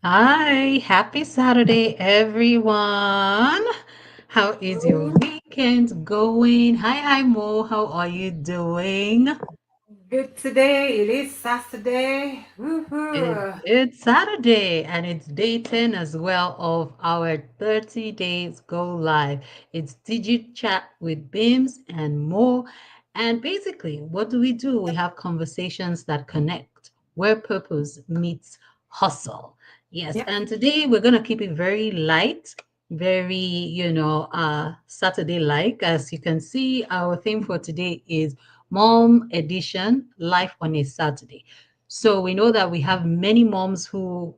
Hi, happy Saturday, everyone. How is your weekend going? Hi, Mo. How are you doing? Good today. It is Saturday. It, Woohoo. it's Saturday and it's day 10 as well of our 30 days go live. It's DigiChat with Bims and Mo. And basically, what do? We have conversations that connect where purpose meets hustle. Yes, Yep. and today we're going to keep it very light, very, Saturday like. As you can see, our theme for today is Mom Edition Life on a Saturday. So we know that we have many moms who,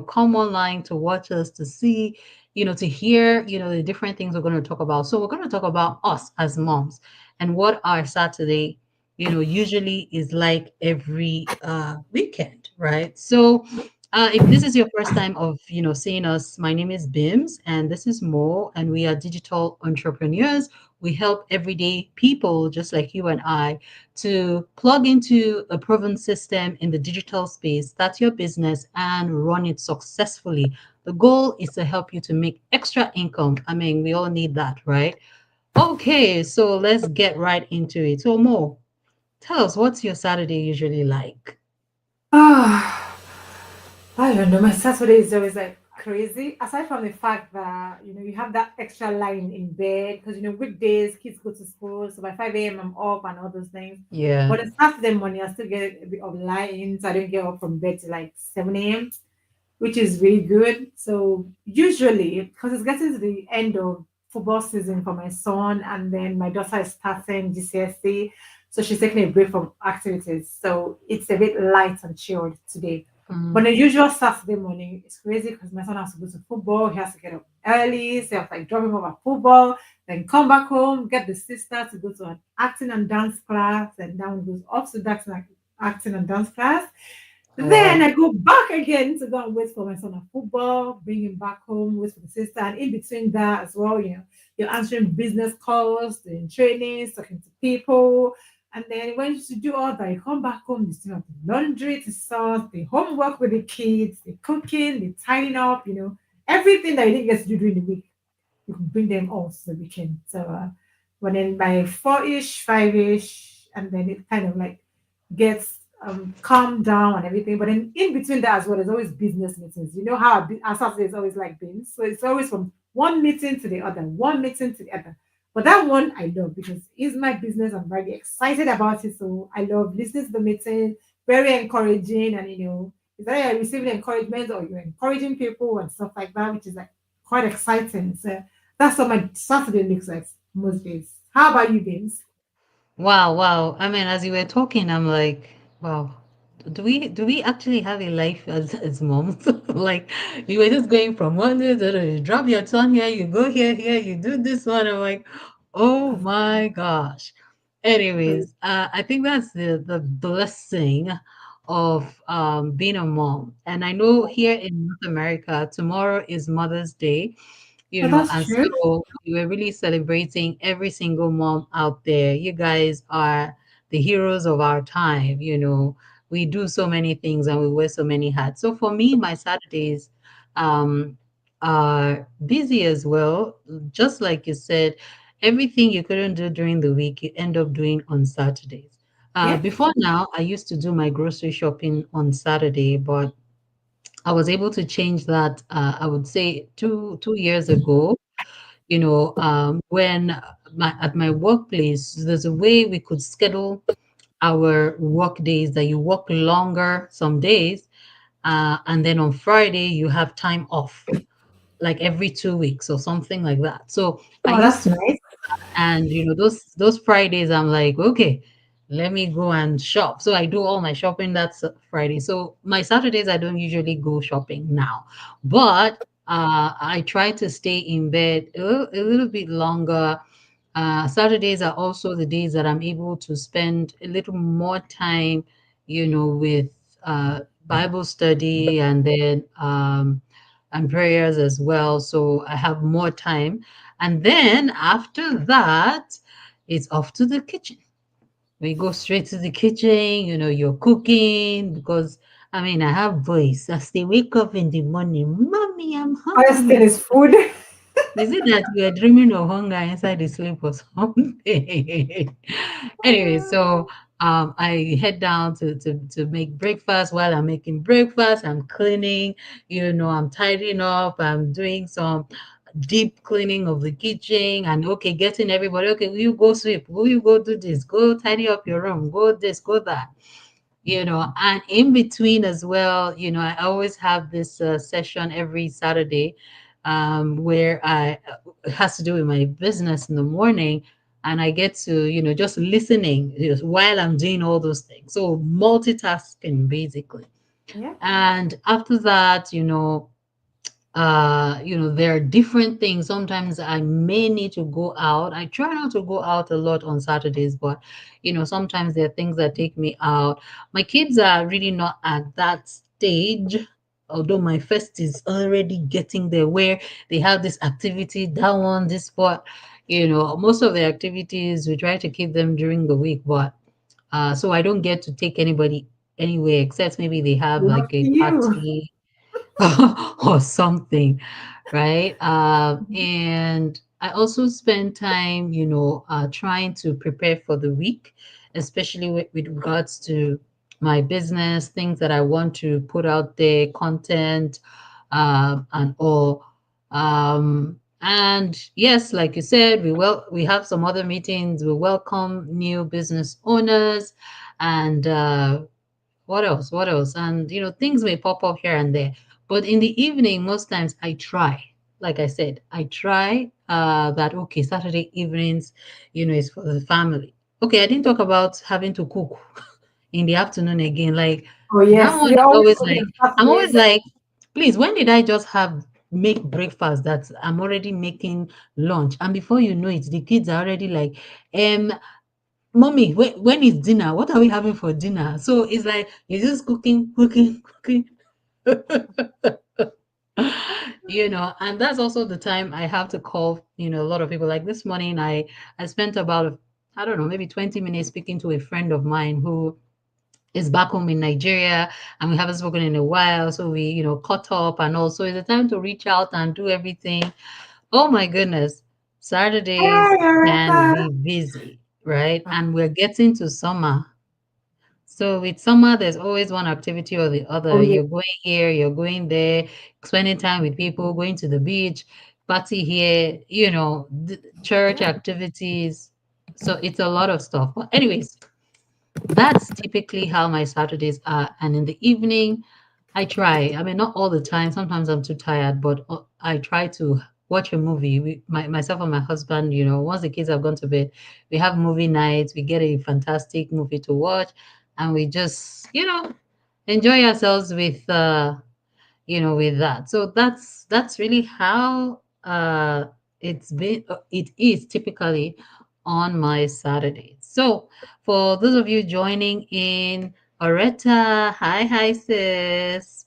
come online to watch us, to see, to hear, the different things we're going to talk about. So we're going to talk about us as moms and what our Saturday, usually is like every weekend, right? So if this is your first time of, seeing us, my name is Bims and this is Mo, and we are digital entrepreneurs. We help everyday people just like you and I to plug into a proven system in the digital space, start your business, and run it successfully. The goal is to help you to make extra income. I mean, we all need that, right? Okay, so let's get right into it. So, Mo, tell us, what's your Saturday usually like? Ah, I don't know. My Saturday is always like crazy. Aside from the fact that you have that extra line in bed because weekdays kids go to school, so by 5 a.m. I'm up and all those things. Yeah. But on Saturday morning I still get a bit of lying, so I don't get up from bed till like 7 a.m., which is really good. So usually, because it's getting to the end of football season for my son, and then my daughter is starting GCSE, so she's taking a break from activities. So it's a bit light and chilled today. But Mm. the usual Saturday morning, it's crazy because my son has to go to football. He has to get up early, so I have to like drop him off at football, then come back home, get the sister to go to an acting and dance class, and then goes off to that acting and dance class. Oh, Then wow. I go back again to go and wait for my son at football, bring him back home, wait for the sister. And in between that as well, you're answering business calls, doing trainings, talking to people. And then when you do all that, you come back home, you still have the laundry to sort, the homework with the kids, the cooking, the tidying up, everything that you didn't get to do during the week, you can bring them all to the weekend. So when then by 4-ish, 5-ish, and then it kind of like gets calmed down and everything. But then in between that as well, there's always business meetings. You know how our Saturday is always like beans. So it's always from one meeting to the other, one meeting to the other. But that one I love because it's my business. I'm very excited about it. So I love listening to the meeting, very encouraging. And it's either you're receiving encouragement or you're encouraging people and stuff like that, which is like quite exciting. So that's what my Saturday looks like most days. How about you, Beans? Wow, wow. I mean, as you were talking, I'm like, wow. Do we actually have a life as moms? Like you were just going from one to the other. You drop your son here, you go here, you do this one. I'm like, oh my gosh. Anyways, I think that's the blessing of being a mom. And I know here in North America, tomorrow is Mother's Day, Oh, that's and true. so we were really celebrating every single mom out there. You guys are the heroes of our time. We do so many things and we wear so many hats. So for me, my Saturdays um, are busy as well. Just like you said, everything you couldn't do during the week, you end up doing on Saturdays. Yeah. Before now, I used to do my grocery shopping on Saturday, but I was able to change that. I would say two years ago. When at my workplace, there's a way we could schedule our work days that you work longer some days, and then on Friday you have time off, like every 2 weeks or something like that. So I Oh, used that's to, nice. and those Fridays I'm like, okay, let me go and shop. So I do all my shopping that's Friday. So my Saturdays I don't usually go shopping now, but I try to stay in bed a little bit longer. Saturdays are also the days that I'm able to spend a little more time, with Bible study and prayers as well. So I have more time. And then after that, it's off to the kitchen. We go straight to the kitchen, you're cooking because I mean, I have voice. As they wake up in the morning, mommy, I'm Highest thing hungry. is food. Is it that we are dreaming of hunger inside the sleep or something? Anyway, so I head down to make breakfast. While I'm making breakfast, I'm cleaning, I'm tidying up, I'm doing some deep cleaning of the kitchen and okay, getting everybody, okay, will you go sweep? Will you go do this? Go tidy up your room, go this, go that. And in between as well, I always have this session every Saturday where it has to do with my business in the morning, and I get to just listening while I'm doing all those things, so multitasking basically. Yeah. And after that, there are different things. Sometimes I may need to go out. I try not to go out a lot on Saturdays, but sometimes there are things that take me out. My kids are really not at that stage, although my first is already getting there where they have this activity, that one, this sport. Most of the activities we try to keep them during the week, but so I don't get to take anybody anywhere except maybe they have like Lucky a you. party or something, right? And I also spend time, trying to prepare for the week, especially with regards to my business, things that I want to put out there, content, and all. And yes, like you said, we have some other meetings. We welcome new business owners, and what else? What else? And things may pop up here and there. But in the evening, most times I try. Like I said, I try that okay, Saturday evenings, is for the family. Okay, I didn't talk about having to cook in the afternoon again. Like Oh that yes, one you're is always always cooking like on I'm always Saturdays. like, please, when did I just have make breakfast that I'm already making lunch? And before you know it, the kids are already like, mommy, when is dinner? What are we having for dinner? So it's like you're just cooking, cooking, cooking. And that's also the time I have to call, a lot of people. Like this morning, I spent about, I don't know, maybe 20 minutes speaking to a friend of mine who is back home in Nigeria, and we haven't spoken in a while. So we, caught up, and also it's a time to reach out and do everything. Oh my goodness. Hey, Saturdays can Areta. be busy, right? And we're getting to summer. So with summer, there's always one activity or the Oh other. yeah. You're going here, you're going there, spending time with people, going to the beach, party here, church Yeah. activities. So it's a lot of stuff. But anyways, that's typically how my Saturdays are. And in the evening, I try. I mean, not all the time. Sometimes I'm too tired, but I try to watch a movie. Myself and my husband, once the kids have gone to bed, we have movie nights. We get a fantastic movie to watch, and we just, enjoy ourselves with that. So that's really how it is typically on my Saturdays. So for those of you joining in, Oretta, hi sis.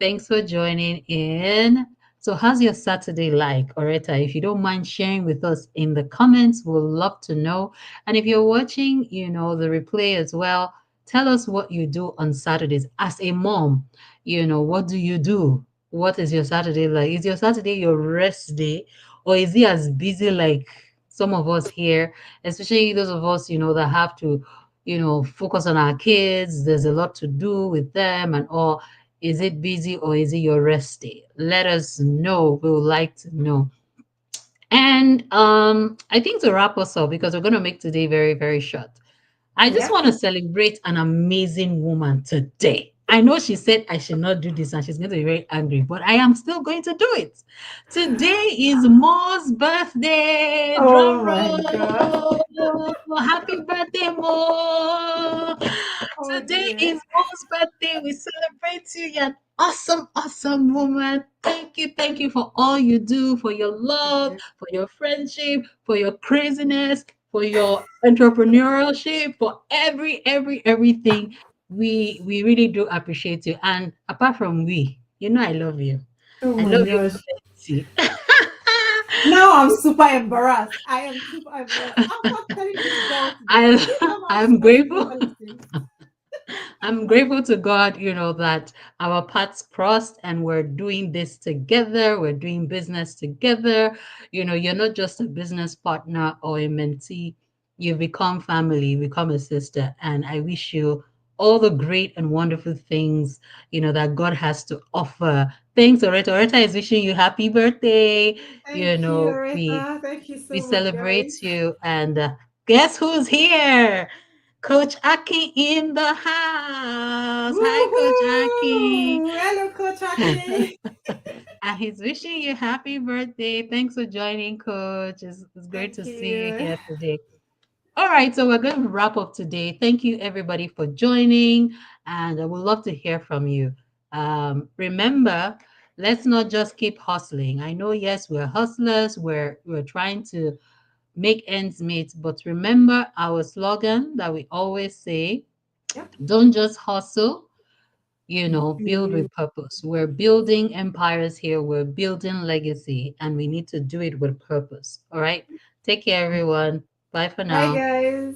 Thanks for joining in. So how's your Saturday like, Oretta? If you don't mind sharing with us in the comments, we'll love to know. And if you're watching, the replay as well, tell us what you do on Saturdays as a mom. What do you do? What is your Saturday like? Is your Saturday your rest day, or is it as busy like some of us here, especially those of us, that have to, focus on our kids? There's a lot to do with them and all. Is it busy or is it your rest day? Let us know. We would like to know. And I think to wrap us up, because we're going to make today very, very short, I just Yeah. want to celebrate an amazing woman today. I know she said I should not do this and she's going to be very angry, but I am still going to do it. Today is Mo's birthday. Oh Drum my god. roll. Happy birthday, Mo. Oh Today dear. is Mo's birthday. We celebrate you. You're an awesome, awesome woman. Thank you for all you do, for your love, for your friendship, for your craziness, for your entrepreneurship, for everything. We really do appreciate you. And apart from I love you. Oh I my love you gosh. plenty. Now I'm super embarrassed. I am super embarrassed. After telling this girl today, I do you know how I'm special grateful. Mother's Day is? I'm grateful to God, that our paths crossed and we're doing this together. We're doing business together. You're not just a business partner or a mentee. You become family, you become a sister. And I wish you all the great and wonderful things, that God has to offer. Thanks, Oretta. Oretta is wishing you happy birthday. Thank you, We Aretha. Thank you we so much, celebrate guys. you. And guess who's here? Coach Aki in the house. Hi, Coach Aki. Woohoo! Hello, Coach Aki. And he's wishing you happy birthday. Thanks for joining, Coach. It's great Thank to see you you. here today. All right, so we're going to wrap up today. Thank you, everybody, for joining, and I would love to hear from you. Remember, let's not just keep hustling. I know, yes, we're hustlers. We're trying to make ends meet, but remember our slogan that we always say: Yep. don't just hustle, build Good. with purpose. We're building empires here, we're building legacy, and we need to do it with purpose. All right. Take care, everyone. Bye for Bye, now. guys.